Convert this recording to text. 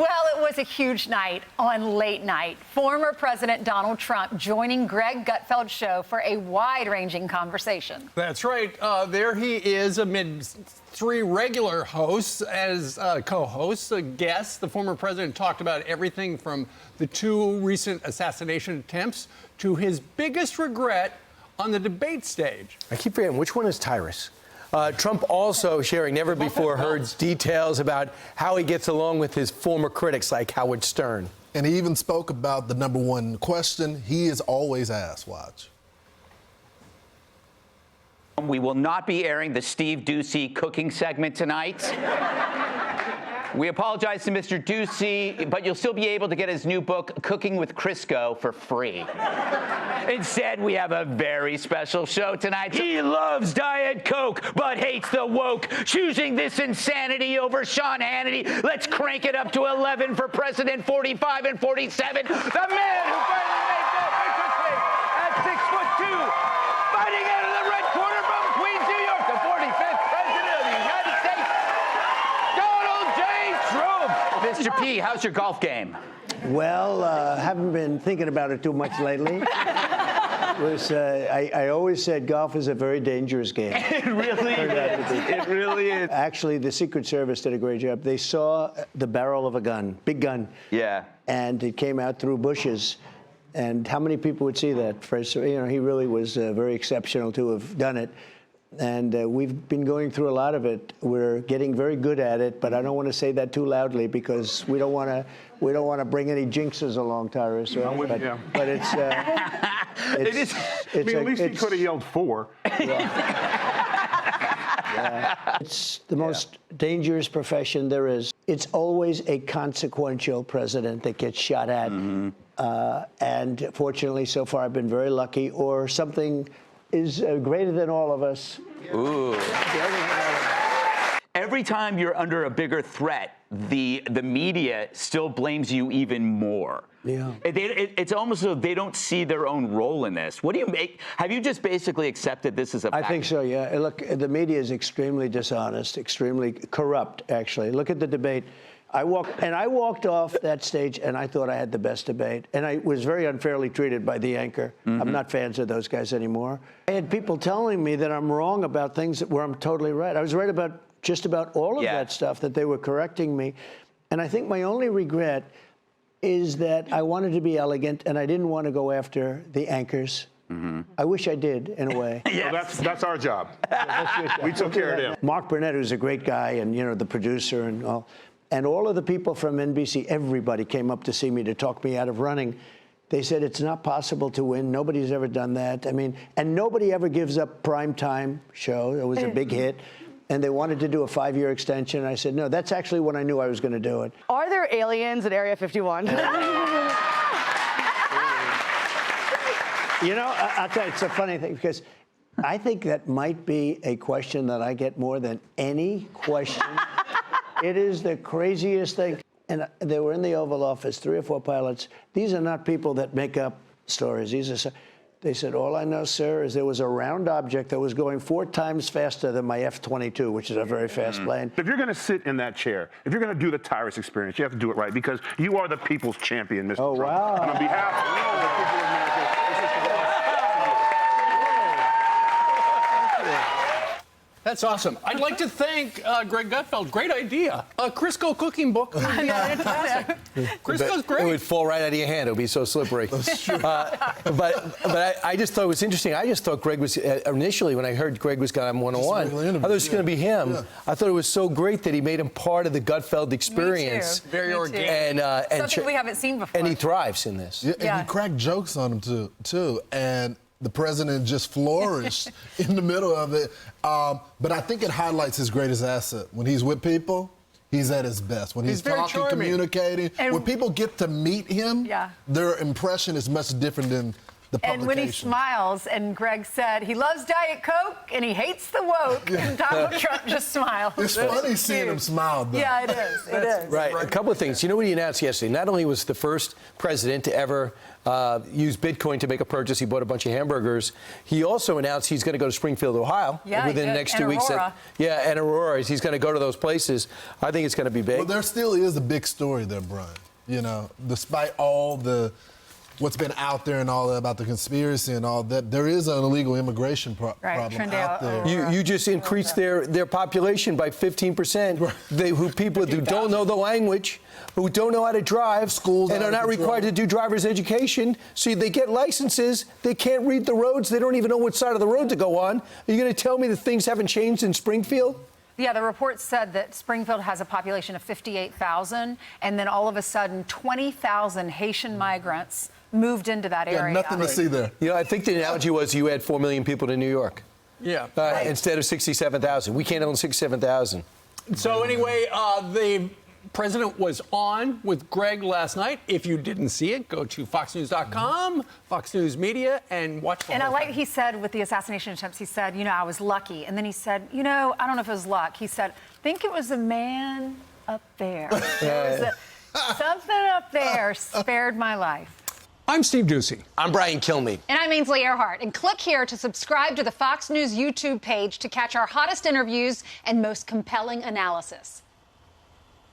Well, it was a huge night on Late Night. Former President Donald Trump joining Greg Gutfeld's show for a wide-ranging conversation. That's right. There he is amid three regular hosts as co-hosts, guests. The former president talked about everything from the two recent assassination attempts to his biggest regret on the debate stage. I keep forgetting, which one is Tyrus? Trump also sharing never-before-heard details about how he gets along with his former critics like Howard Stern. And he even spoke about the number one question he is always asked. Watch. We will not be airing the Steve Doocy cooking segment tonight. We apologize to Mr. Doocy, but you'll still be able to get his new book, Cooking with Crisco, for free. Instead, we have a very special show tonight. He loves Diet Coke, but hates the woke, choosing this insanity over Sean Hannity. Let's crank it up to 11 for President 45 and 47, the man who finally made that victory at 6'2", fighting out of the red corner from Queens, New York, the 45th President of the United States, Donald J. Trump. Mr. P, how's your golf game? Well, haven't been thinking about it too much lately. I always said golf is a very dangerous game. It really is. It really is. Actually, the Secret Service did a great job. They saw the barrel of a gun, big gun. Yeah. And it came out through bushes. And how many people would see that? First, you know, he really was very exceptional to have done it. And we've been going through a lot of it. We're getting very good at it, but I don't want to say that too loudly because we don't want to bring any jinxes along, Tyrus. Right? But it's it is. I mean, at least he could have yelled 4. Yeah. It's the most dangerous profession there is. It's always a consequential president that gets shot at. Mm-hmm. And fortunately, so far, I've been very lucky, or something is greater than all of us. Ooh. Every time you're under a bigger threat, the media still blames you even more. Yeah. It's almost as though they don't see their own role in this. What do you make? Have you just basically accepted this as a fact? I think so, yeah. Look, the media is extremely dishonest, extremely corrupt, actually. Look at the debate. I walked off that stage, and I thought I had the best debate. And I was very unfairly treated by the anchor. Mm-hmm. I'm not fans of those guys anymore. I had people telling me that I'm wrong about things where I'm totally right. I was right about just about all of that stuff, that they were correcting me. And I think my only regret is that I wanted to be elegant, and I didn't want to go after the anchors. Mm-hmm. I wish I did, in a way. Yes. Well, that's our job. We took care of him. Mark Burnett, who's a great guy, and, you know, the producer and all. And all of the people from NBC, everybody came up to see me to talk me out of running. They said, it's not possible to win. Nobody's ever done that. I mean, and nobody ever gives up primetime show. It was a big hit. And they wanted to do a 5-year extension. And I said, no, that's actually when I knew I was going to do it. Are there aliens at Area 51? You know, I'll tell you, it's a funny thing, because I think that might be a question that I get more than any question. It is the craziest thing. And they were in the Oval Office, 3 or 4 pilots. These are not people that make up stories. They said, all I know, sir, is there was a round object that was going 4 times faster than my F-22, which is a very fast plane. If you're going to sit in that chair, if you're going to do the Tyrus experience, you have to do it right, because you are the people's champion, Mr. Trump. Wow. And on behalf of all the people of America, this is for us. That's awesome. I'd like to thank Greg Gutfeld. Great idea. A Crisco cooking book. Crisco's great. It would fall right out of your hand. It would be so slippery. But I just thought it was interesting. I just thought Greg was, initially when I heard Greg was going on 101, I thought it was going to be him. Yeah. I thought it was so great that he made him part of the Gutfeld experience. Me too. Very organic. And something we haven't seen before. And he thrives in this. Yeah, and he cracked jokes on him, too. And the president just flourished in the middle of it. But I think it highlights his greatest asset. When he's with people, he's at his best. When he's talking, communicating, and when people get to meet him, their impression is much different than the publication. And when he smiles, and Greg said he loves Diet Coke and he hates the woke, and Donald Trump just smiles. It's funny seeing him smile, though. Yeah, it is. It is. Right. A couple of things. You know what he announced yesterday? Not only was the first president to ever use Bitcoin to make a purchase, he bought a bunch of hamburgers. He also announced he's going to go to Springfield, Ohio, within the next 2 weeks. Aurora. And Aurora. He's going to go to those places. I think it's going to be big. Well, there still is a big story there, Brian. You know, despite all what's been out there and all that about the conspiracy and all that, there is an illegal immigration problem out there. You just increased their population by 15%. People who don't know the language, who don't know how to drive, and are not required to do driver's education. So they get licenses, they can't read the roads, they don't even know what side of the road to go on. Are you going to tell me that things haven't changed in Springfield? Yeah, the report said that Springfield has a population of 58,000, and then all of a sudden 20,000 Haitian migrants moved into that area. Nothing to see there. You know, I think the analogy was you add 4 million people to New York. Yeah. Instead of 67,000. We can't own 67,000. So anyway, the president was on with Greg last night. If you didn't see it, go to foxnews.com, Fox News Media, and watch the And I whole like thing. he said with the assassination attempts, he said, you know, I was lucky. And then he said, you know, I don't know if it was luck. He said, I think it was a man up there. There was something up there spared my life. I'm Steve Ducey. I'm Brian Kilmeade. And I'm Ainsley Earhart. And click here to subscribe to the Fox News YouTube page to catch our hottest interviews and most compelling analysis.